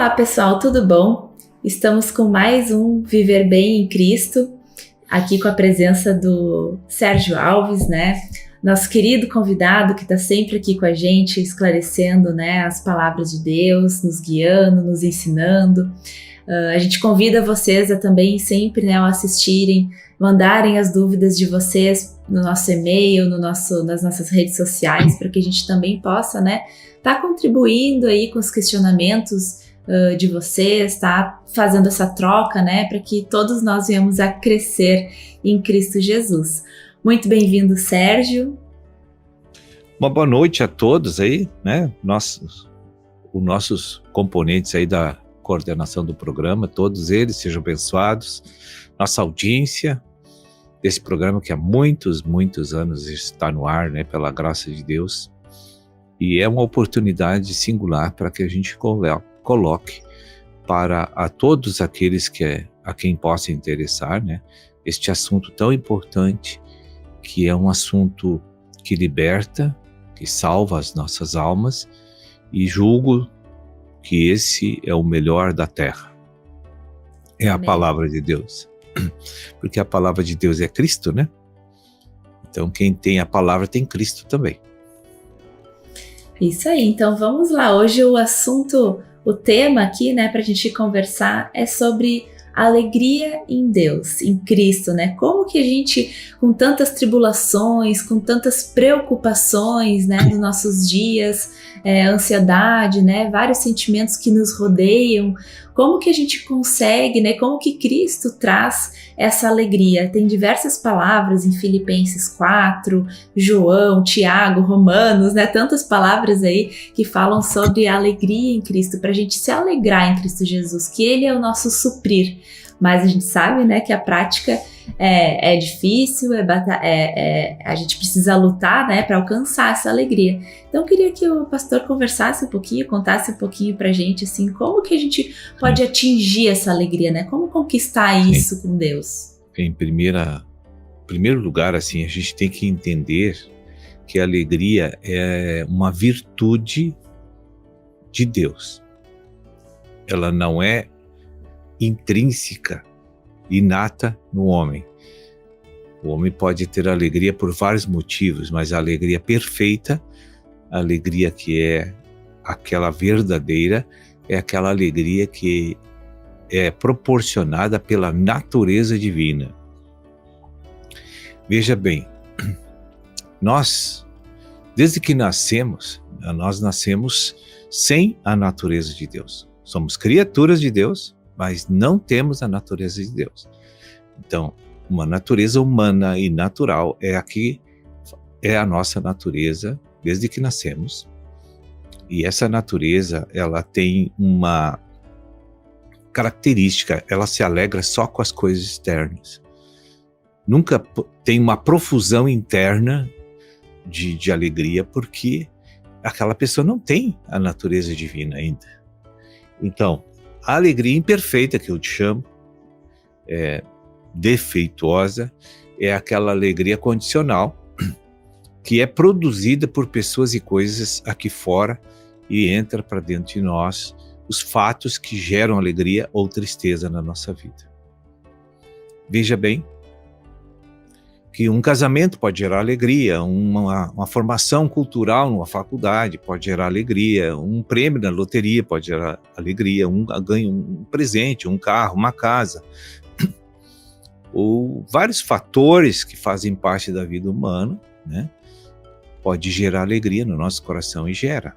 Olá pessoal, tudo bom? Estamos com mais um Viver Bem em Cristo, aqui com a presença do Sérgio Alves, né? Nosso querido convidado que está sempre aqui com a gente, esclarecendo, né, as palavras de Deus, nos guiando, nos ensinando. A gente convida vocês a também sempre, né, ao assistirem, mandarem as dúvidas de vocês no nosso e-mail, nas nossas redes sociais, para que a gente também possa, né, tá contribuindo aí com os questionamentos de vocês, tá fazendo essa troca, né, para que todos nós venhamos a crescer em Cristo Jesus. Muito bem-vindo, Sérgio. Uma boa noite a todos aí, né, os nossos componentes aí da coordenação do programa, todos eles sejam abençoados, nossa audiência desse programa que há muitos anos está no ar, né, pela graça de Deus, e é uma oportunidade singular para que a gente coloque para a todos aqueles a quem possa interessar, né, este assunto tão importante, que é um assunto que liberta, que salva as nossas almas, e julgo que esse é o melhor da terra. É a palavra de Deus. Porque a palavra de Deus é Cristo, né? Então quem tem a palavra tem Cristo também. Isso aí, então vamos lá. Hoje o tema aqui, né, pra gente conversar é sobre alegria em Deus, em Cristo, né? Como que a gente, com tantas tribulações, com tantas preocupações, né, nos nossos dias, ansiedade, né, vários sentimentos que nos rodeiam, como que a gente consegue, né, como que Cristo traz essa alegria? Tem diversas palavras em Filipenses 4, João, Tiago, Romanos, né, tantas palavras aí que falam sobre a alegria em Cristo, para a gente se alegrar em Cristo Jesus, que Ele é o nosso suprir. Mas a gente sabe, né, que a prática é difícil, a gente precisa lutar, né, para alcançar essa alegria. Então eu queria que o pastor conversasse um pouquinho, contasse um pouquinho pra gente, assim, como que a gente pode atingir essa alegria, né? Como conquistar isso com Deus? Em primeiro lugar, assim, a gente tem que entender que a alegria é uma virtude de Deus. Ela não é intrínseca, inata no homem. O homem pode ter alegria por vários motivos, mas a alegria perfeita, a alegria que é aquela verdadeira, é aquela alegria que é proporcionada pela natureza divina. Veja bem, nós, desde que nascemos, nós nascemos sem a natureza de Deus. Somos criaturas de Deus, mas não temos a natureza de Deus. Então, uma natureza humana e natural é a nossa natureza desde que nascemos. E essa natureza, ela tem uma característica, ela se alegra só com as coisas externas. Nunca tem uma profusão interna de alegria, porque aquela pessoa não tem a natureza divina ainda. Então, a alegria imperfeita, que eu te chamo, defeituosa, é aquela alegria condicional que é produzida por pessoas e coisas aqui fora e entra para dentro de nós os fatos que geram alegria ou tristeza na nossa vida. Veja bem que um casamento pode gerar alegria, uma formação cultural numa faculdade pode gerar alegria, um prêmio na loteria pode gerar alegria, um presente, um carro, uma casa, ou vários fatores que fazem parte da vida humana, né, pode gerar alegria no nosso coração e gera.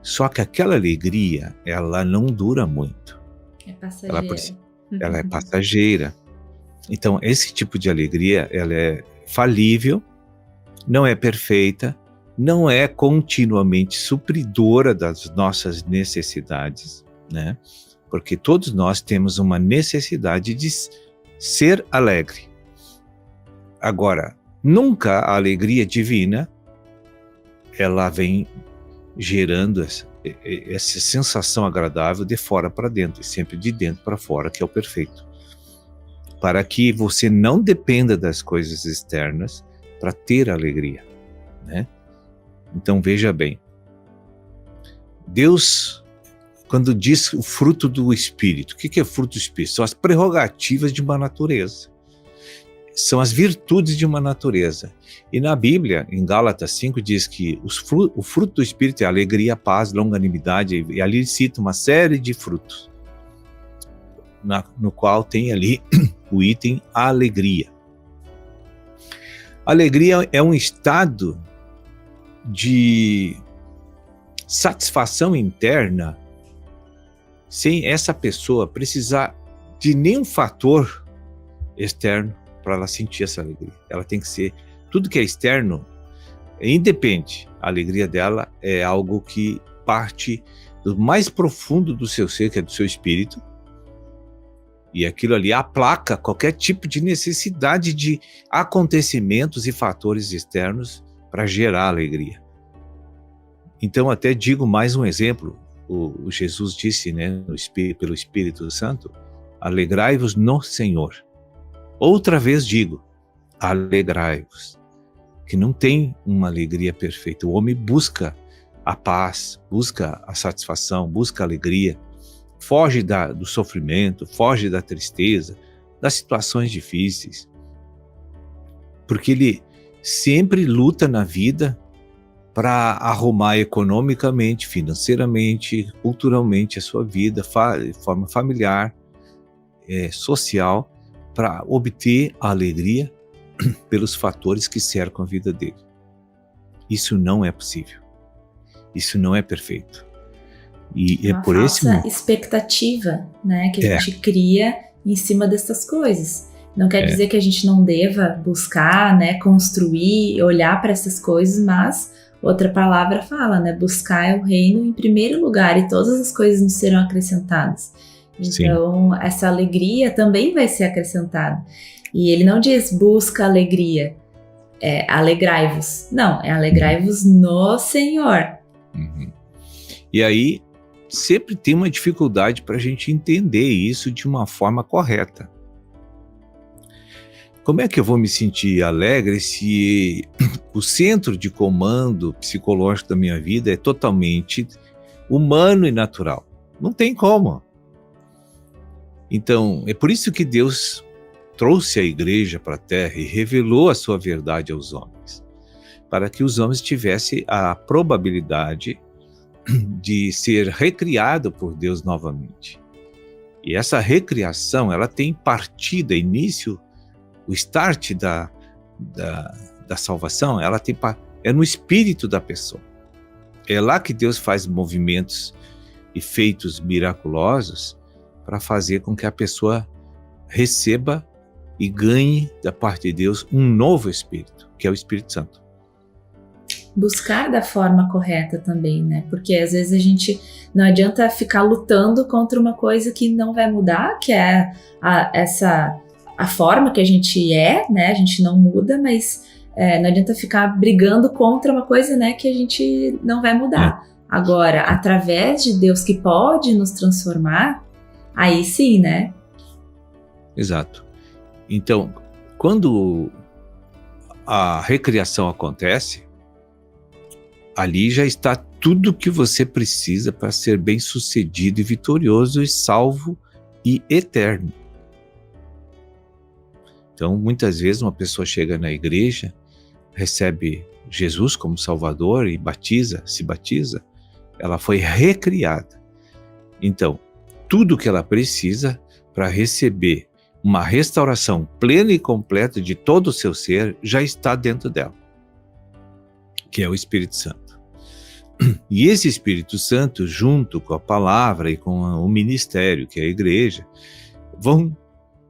Só que aquela alegria, ela não dura muito. É passageira. Ela é passageira. Então, esse tipo de alegria, ela é falível, não é perfeita, não é continuamente supridora das nossas necessidades, né? Porque todos nós temos uma necessidade de ser alegre. Agora, nunca a alegria divina, ela vem gerando essa sensação agradável de fora para dentro, e sempre de dentro para fora, que é o perfeito. Para que você não dependa das coisas externas para ter alegria, né? Então veja bem, Deus quando diz o fruto do Espírito. O que é fruto do Espírito? São as prerrogativas de uma natureza. São as virtudes de uma natureza. E na Bíblia, em Gálatas 5, diz que o fruto do Espírito é alegria, paz, longanimidade, e ali cita uma série de frutos, no qual tem ali o item alegria. Alegria é um estado de satisfação interna, sem essa pessoa precisar de nenhum fator externo para ela sentir essa alegria. Ela tem que ser, tudo que é externo, independe. A alegria dela é algo que parte do mais profundo do seu ser, que é do seu espírito, e aquilo ali aplaca qualquer tipo de necessidade de acontecimentos e fatores externos para gerar alegria. Então, até digo mais um exemplo. O Jesus disse, né, pelo Espírito Santo, alegrai-vos no Senhor. Outra vez digo, alegrai-vos. Que não tem uma alegria perfeita. O homem busca a paz, busca a satisfação, busca a alegria, foge do sofrimento, foge da tristeza, das situações difíceis. Porque ele sempre luta na vida para arrumar economicamente, financeiramente, culturalmente a sua vida, de forma familiar, social, para obter a alegria pelos fatores que cercam a vida dele. Isso não é possível. Isso não é perfeito. E é por esse falsa expectativa, né, que a gente cria em cima dessas coisas. Não quer dizer que a gente não deva buscar, né, construir, olhar para essas coisas, mas outra palavra fala, né, buscar o reino em primeiro lugar e todas as coisas nos serão acrescentadas. Então, essa alegria também vai ser acrescentada. E ele não diz busca alegria, alegrai-vos. Não, é alegrai-vos no Senhor. Uhum. E aí, sempre tem uma dificuldade para a gente entender isso de uma forma correta. Como é que eu vou me sentir alegre se o centro de comando psicológico da minha vida é totalmente humano e natural? Não tem como. Então, é por isso que Deus trouxe a igreja para a terra e revelou a sua verdade aos homens, para que os homens tivessem a probabilidade de ser recriado por Deus novamente. E essa recriação, ela tem partida, início, o start da salvação, ela é no espírito da pessoa. É lá que Deus faz movimentos e feitos miraculosos para fazer com que a pessoa receba e ganhe da parte de Deus um novo espírito, que é o Espírito Santo. Buscar da forma correta também, né? Porque às vezes a gente não adianta ficar lutando contra uma coisa que não vai mudar, que é a forma que a gente né? A gente não muda, mas não adianta ficar brigando contra uma coisa, né, que a gente não vai mudar. Agora, através de Deus que pode nos transformar, aí sim, né? Exato. Então, quando a recriação acontece, ali já está tudo que você precisa para ser bem-sucedido e vitorioso e salvo e eterno. Então, muitas vezes uma pessoa chega na igreja, recebe Jesus como Salvador e se batiza, ela foi recriada. Então, tudo que ela precisa para receber uma restauração plena e completa de todo o seu ser já está dentro dela, que é o Espírito Santo. E esse Espírito Santo, junto com a palavra e com o ministério, que é a igreja, vão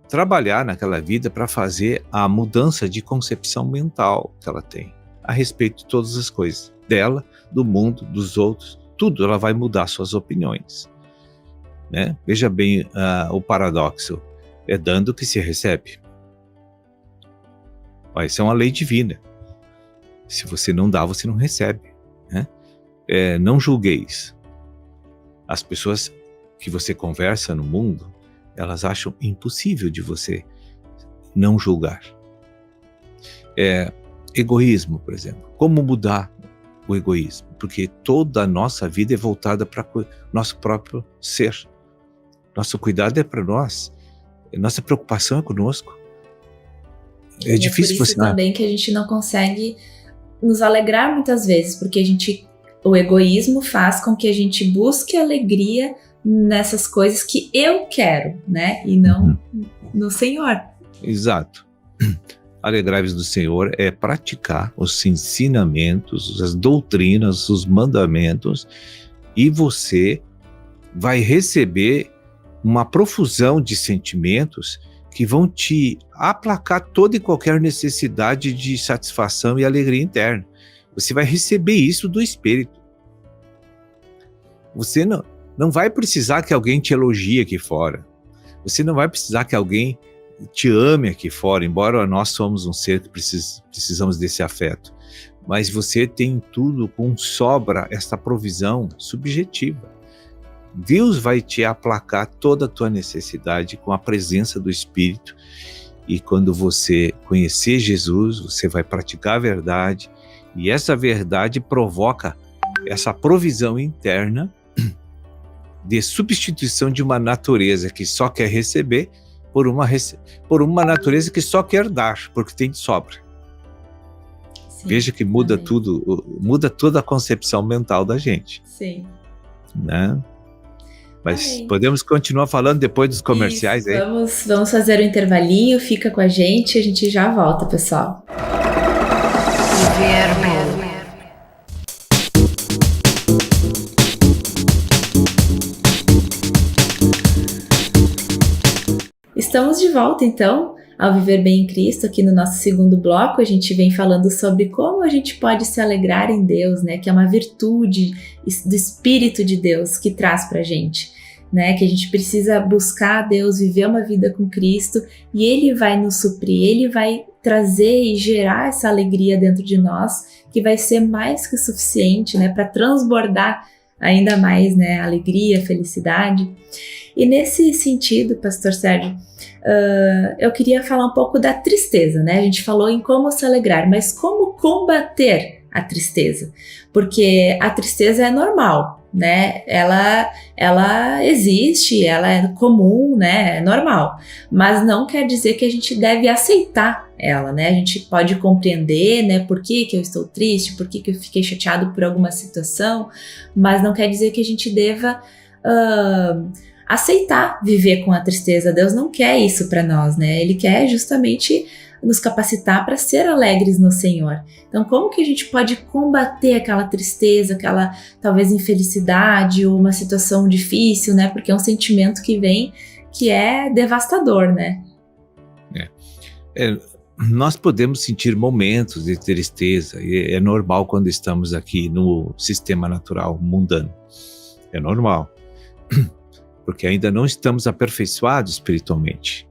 trabalhar naquela vida para fazer a mudança de concepção mental que ela tem a respeito de todas as coisas, dela, do mundo, dos outros, tudo. Ela vai mudar suas opiniões, né? Veja bem o paradoxo, é dando que se recebe. Isso é uma lei divina. Se você não dá, você não recebe, né? Não julgueis. As pessoas que você conversa no mundo, elas acham impossível de você não julgar. Egoísmo, por exemplo. Como mudar o egoísmo, porque toda a nossa vida é voltada para nosso próprio ser. Nosso cuidado é para nós, nossa preocupação é conosco. É difícil por isso você... também que a gente não consegue nos alegrar muitas vezes, porque o egoísmo faz com que a gente busque alegria nessas coisas que eu quero, né? E não no Senhor. Exato. Alegrai-vos do Senhor é praticar os ensinamentos, as doutrinas, os mandamentos, e você vai receber uma profusão de sentimentos que vão te aplacar toda e qualquer necessidade de satisfação e alegria interna. Você vai receber isso do Espírito. Você não vai precisar que alguém te elogie aqui fora. Você não vai precisar que alguém te ame aqui fora, embora nós somos um ser que precisamos desse afeto. Mas você tem tudo com sobra, esta provisão subjetiva. Deus vai te aplacar toda a tua necessidade com a presença do Espírito, e quando você conhecer Jesus, você vai praticar a verdade, e essa verdade provoca essa provisão interna de substituição de uma natureza que só quer receber por uma natureza que só quer dar, porque tem de sobra. Sim, veja que muda tudo, muda toda a concepção mental da gente. Sim. Né? Mas podemos continuar falando depois dos comerciais. Isso, aí? Vamos fazer um intervalinho, fica com a gente já volta, pessoal. Estamos de volta, então, ao Viver Bem em Cristo. Aqui no nosso segundo bloco, a gente vem falando sobre como a gente pode se alegrar em Deus, né? Que é uma virtude do Espírito de Deus que traz pra gente, né? Que a gente precisa buscar Deus, viver uma vida com Cristo, e Ele vai nos suprir, Ele vai trazer e gerar essa alegria dentro de nós, que vai ser mais que suficiente, né? Para transbordar ainda mais, né? Alegria, felicidade. E nesse sentido, Pastor Sérgio, eu queria falar um pouco da tristeza, né? A gente falou em como se alegrar, mas como combater a tristeza? Porque a tristeza é normal, né? Ela existe, ela é comum, né? É normal. Mas não quer dizer que a gente deve aceitar ela, né? A gente pode compreender, né? Por que eu estou triste, por que eu fiquei chateado por alguma situação, mas não quer dizer que a gente deva aceitar viver com a tristeza. Deus não quer isso para nós, né? Ele quer justamente nos capacitar para ser alegres no Senhor. Então, como que a gente pode combater aquela tristeza, aquela talvez infelicidade ou uma situação difícil, né? Porque é um sentimento que vem que é devastador, né? Nós podemos sentir momentos de tristeza, e é normal quando estamos aqui no sistema natural mundano. É normal. Porque ainda não estamos aperfeiçoados espiritualmente.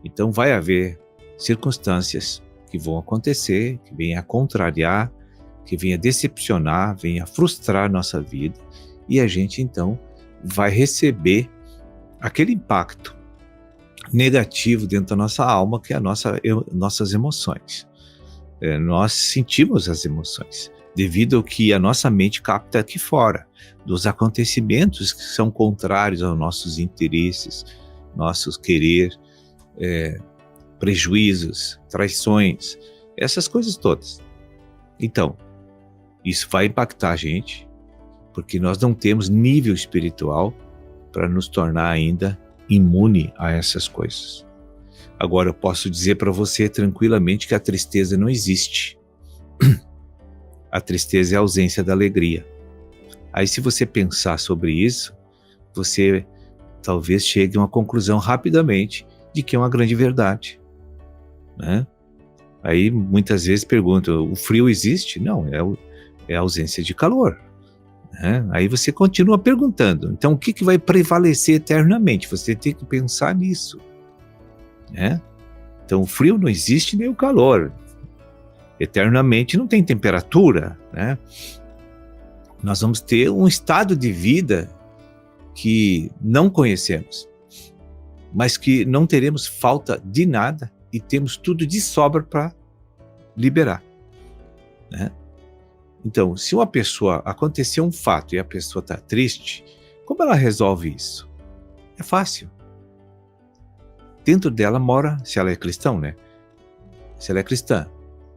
Então vai haver circunstâncias que vão acontecer, que venham a contrariar, que venham a decepcionar, venham a frustrar nossa vida, e a gente então vai receber aquele impacto negativo dentro da nossa alma, que é nossas emoções. Nós sentimos as emoções, devido ao que a nossa mente capta aqui fora, dos acontecimentos que são contrários aos nossos interesses, nossos querer, prejuízos, traições, essas coisas todas. Então, isso vai impactar a gente, porque nós não temos nível espiritual para nos tornar ainda imune a essas coisas. Agora, eu posso dizer para você tranquilamente que a tristeza não existe. A tristeza é a ausência da alegria. Aí, se você pensar sobre isso, você talvez chegue a uma conclusão rapidamente de que é uma grande verdade, né? Aí, muitas vezes perguntam, o frio existe? Não, é a ausência de calor, né? Aí você continua perguntando, então o que vai prevalecer eternamente? Você tem que pensar nisso, né? Então, o frio não existe, nem o calor. Eternamente não tem temperatura, né? Nós vamos ter um estado de vida que não conhecemos, mas que não teremos falta de nada e temos tudo de sobra para liberar, né? Então, se uma pessoa, aconteceu um fato e a pessoa está triste, como ela resolve isso? É fácil. Dentro dela mora, se ela é cristã, né? Se ela é cristã,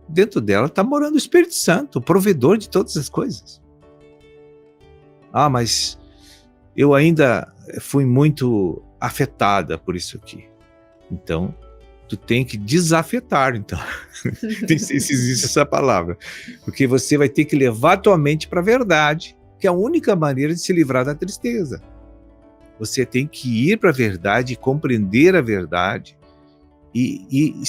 dentro dela está morando o Espírito Santo, o provedor de todas as coisas. Ah, mas eu ainda fui muito afetada por isso aqui. Então, tu tem que desafetar, então. Não sei se existe essa palavra. Porque você vai ter que levar a tua mente para a verdade, que é a única maneira de se livrar da tristeza. Você tem que ir para a verdade, compreender a verdade e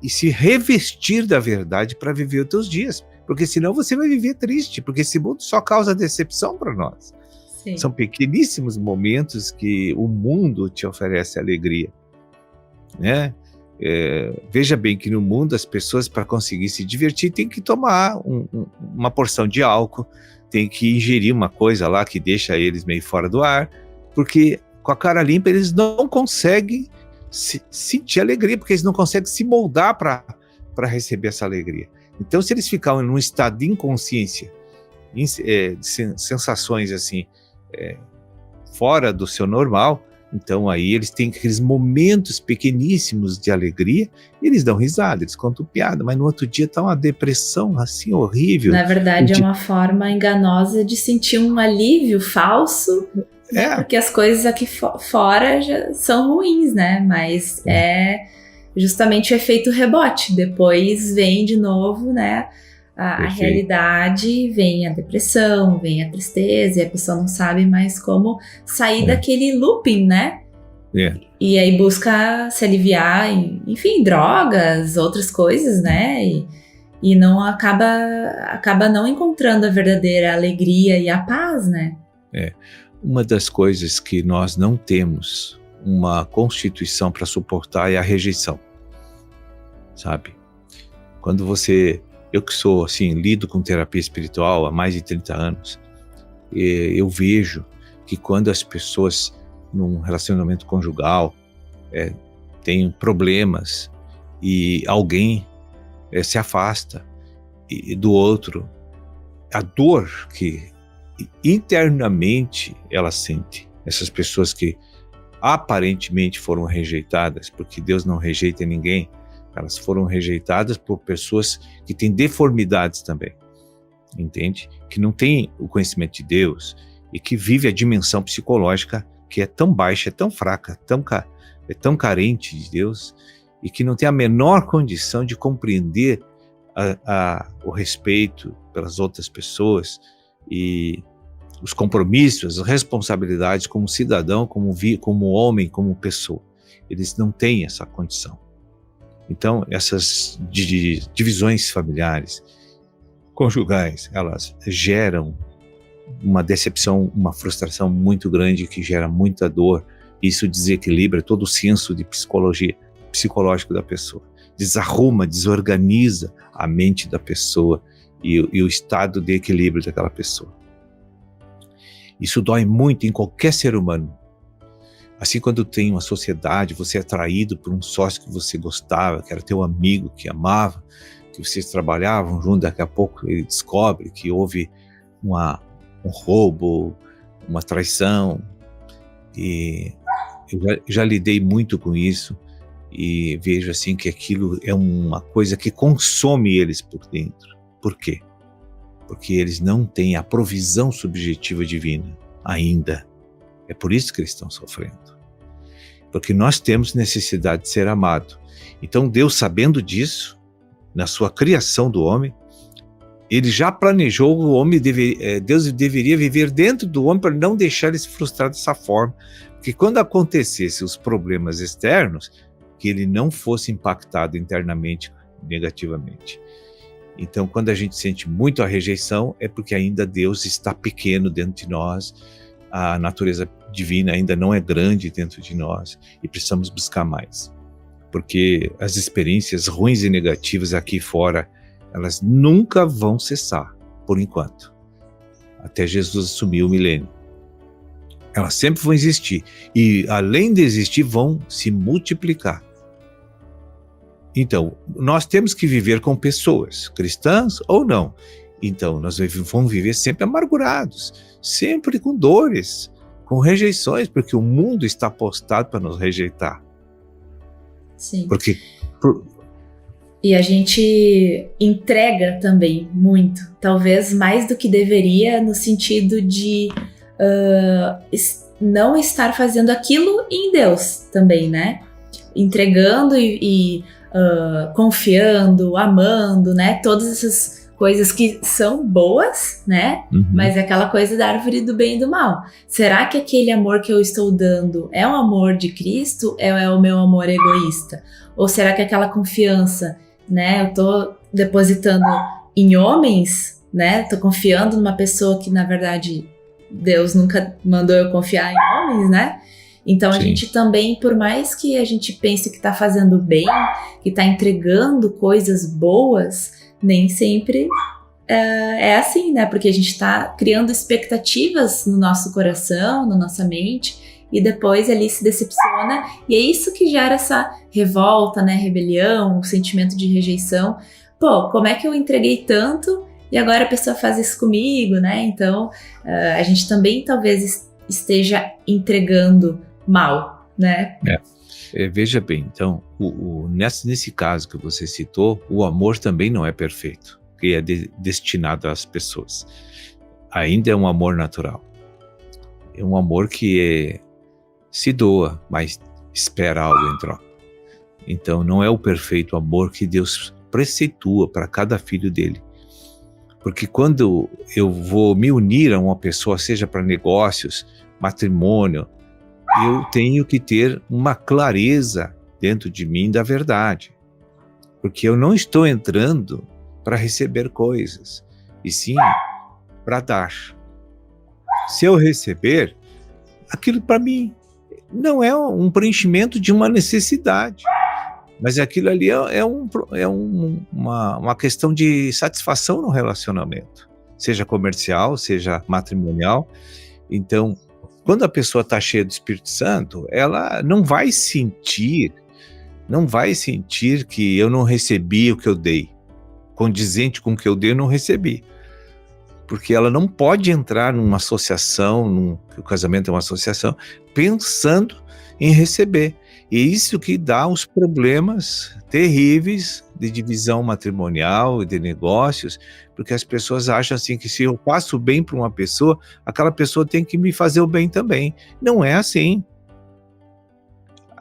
se revestir da verdade para viver os teus dias. Porque senão você vai viver triste, porque esse mundo só causa decepção para nós. Sim. São pequeníssimos momentos que o mundo te oferece alegria, né? Veja bem que no mundo as pessoas, para conseguir se divertir, têm que tomar uma porção de álcool, tem que ingerir uma coisa lá que deixa eles meio fora do ar, porque com a cara limpa eles não conseguem sentir alegria, porque eles não conseguem se moldar para receber essa alegria. Então, se eles ficarem num estado de inconsciência, de sensações assim, fora do seu normal, então aí eles têm aqueles momentos pequeníssimos de alegria, e eles dão risada, eles contam piada, mas no outro dia tá uma depressão assim horrível. Na verdade é uma forma enganosa de sentir um alívio falso, né? Porque as coisas aqui fora já são ruins, né? Mas é justamente o efeito rebote, depois vem de novo, né? A realidade, vem a depressão, vem a tristeza, e a pessoa não sabe mais como sair daquele looping, né? E aí busca se aliviar, enfim, drogas, outras coisas, né? E não acaba não encontrando a verdadeira alegria e a paz, né? Uma das coisas que nós não temos uma constituição para suportar é a rejeição, sabe? Quando eu que sou, assim, lido com terapia espiritual há mais de 30 anos, eu vejo que quando as pessoas num relacionamento conjugal têm problemas e alguém se afasta do outro, a dor que internamente ela sente, essas pessoas que aparentemente foram rejeitadas, porque Deus não rejeita ninguém, elas foram rejeitadas por pessoas que têm deformidades também, entende? Que não têm o conhecimento de Deus e que vive a dimensão psicológica que é tão baixa, é tão fraca, é tão carente de Deus, e que não tem a menor condição de compreender o respeito pelas outras pessoas e os compromissos, as responsabilidades como cidadão, como homem, como pessoa. Eles não têm essa condição. Então, essas divisões familiares, conjugais, elas geram uma decepção, uma frustração muito grande que gera muita dor. Isso desequilibra todo o senso de psicológico da pessoa. Desarruma, desorganiza a mente da pessoa e o estado de equilíbrio daquela pessoa. Isso dói muito em qualquer ser humano. Assim, quando tem uma sociedade, você é atraído por um sócio que você gostava, que era teu amigo, que amava, que vocês trabalhavam junto, daqui a pouco ele descobre que houve um roubo, uma traição. E eu já lidei muito com isso e vejo assim que aquilo é uma coisa que consome eles por dentro. Por quê? Porque eles não têm a provisão subjetiva divina ainda. É por isso que eles estão sofrendo. Porque nós temos necessidade de ser amado. Então Deus, sabendo disso, na sua criação do homem, ele já planejou o homem, Deus deveria viver dentro do homem para não deixar ele se frustrar dessa forma. Porque quando acontecessem os problemas externos, que ele não fosse impactado internamente, negativamente. Então, quando a gente sente muito a rejeição, é porque ainda Deus está pequeno dentro de nós, a natureza divina ainda não é grande dentro de nós e precisamos buscar mais. Porque as experiências ruins e negativas aqui fora, elas nunca vão cessar, por enquanto, até Jesus assumir o milênio. Elas sempre vão existir e, além de existir, vão se multiplicar. Então, nós temos que viver com pessoas, cristãs ou não, Então, nós vamos viver sempre amargurados, sempre com dores, com rejeições, porque o mundo está postado para nos rejeitar. Sim. Porque E a gente entrega também muito, talvez mais do que deveria, no sentido de não estar fazendo aquilo em Deus também, né? Entregando e confiando, amando, né? Todas essas coisas que são boas, né? Mas é aquela coisa da árvore do bem e do mal. Será que aquele amor que eu estou dando é um amor de Cristo ou é o meu amor egoísta? Ou será que aquela confiança, né? Eu tô depositando em homens, né? Tô confiando numa pessoa que, na verdade, Deus nunca mandou eu confiar em homens, né? Então a gente também, por mais que a gente pense que tá fazendo bem, que tá entregando coisas boas, nem sempre é assim, né? Porque a gente tá criando expectativas no nosso coração, na nossa mente, e depois ali se decepciona, e é isso que gera essa revolta, né, rebelião, o sentimento de rejeição. Pô, como é que eu entreguei tanto e agora a pessoa faz isso comigo, né? Então, a gente também talvez esteja entregando mal, né? Veja bem, então, nesse caso que você citou, o amor também não é perfeito, que é destinado às pessoas. Ainda é um amor natural. É um amor que se doa, mas espera algo em troca. Então não é o perfeito amor que Deus preceitua para cada filho dele. Porque quando eu vou me unir a uma pessoa, seja para negócios, matrimônio, eu tenho que ter uma clareza dentro de mim da verdade. Porque eu não estou entrando para receber coisas, e sim para dar. Se eu receber, aquilo para mim não é um preenchimento de uma necessidade, mas aquilo ali uma questão de satisfação no relacionamento, seja comercial, seja matrimonial. Então, quando a pessoa está cheia do Espírito Santo, ela não vai sentir que eu não recebi o que eu dei, condizente com o que eu dei, eu não recebi. Porque ela não pode entrar numa associação, o casamento é uma associação, pensando em receber. E isso que dá os problemas terríveis de divisão matrimonial e de negócios, porque as pessoas acham assim que se eu faço o bem para uma pessoa, aquela pessoa tem que me fazer o bem também. Não é assim.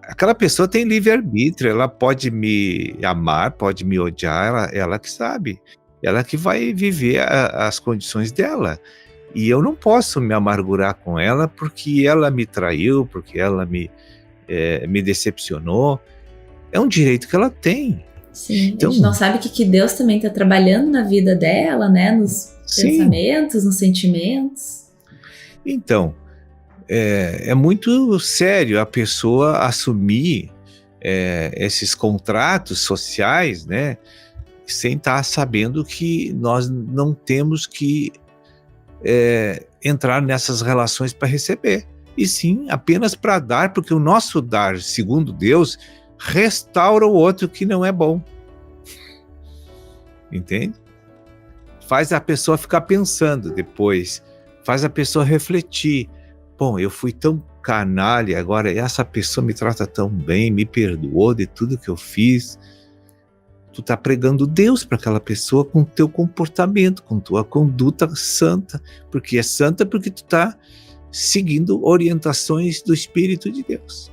Aquela pessoa tem livre-arbítrio, ela pode me amar, pode me odiar, ela que sabe. Ela que vai viver as condições dela. E eu não posso me amargurar com ela porque ela me traiu, porque ela me decepcionou. É um direito que ela tem. Sim, então, a gente não sabe que Deus também está trabalhando na vida dela, né? Nos pensamentos, nos sentimentos. Então, é muito sério a pessoa assumir esses contratos sociais, né? Sem estar sabendo que nós não temos que entrar nessas relações para receber, e sim apenas para dar, porque o nosso dar, segundo Deus, restaura o outro que não é bom. Entende? Faz a pessoa ficar pensando depois, faz a pessoa refletir. Bom, eu fui tão canalha, agora essa pessoa me trata tão bem, me perdoou de tudo que eu fiz. Tu tá pregando Deus para aquela pessoa com teu comportamento, com tua conduta santa, porque é santa porque tu tá seguindo orientações do Espírito de Deus.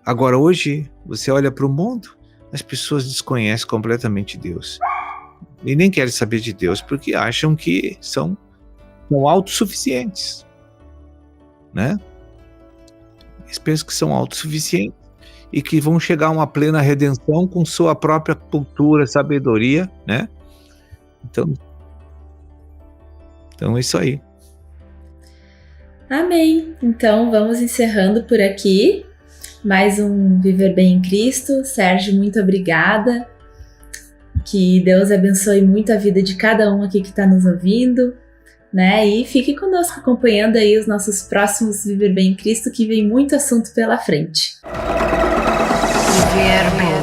Agora hoje, você olha para o mundo, as pessoas desconhecem completamente Deus. E nem querem saber de Deus porque acham que são autossuficientes, né? Eles pensam que são autossuficientes e que vão chegar a uma plena redenção com sua própria cultura, sabedoria, né? Então é isso aí. Amém. Então vamos encerrando por aqui. Mais um Viver Bem em Cristo. Sérgio, muito obrigada. Que Deus abençoe muito a vida de cada um aqui que está nos ouvindo, né? E fique conosco acompanhando aí os nossos próximos Viver Bem em Cristo, que vem muito assunto pela frente. Viver Bem.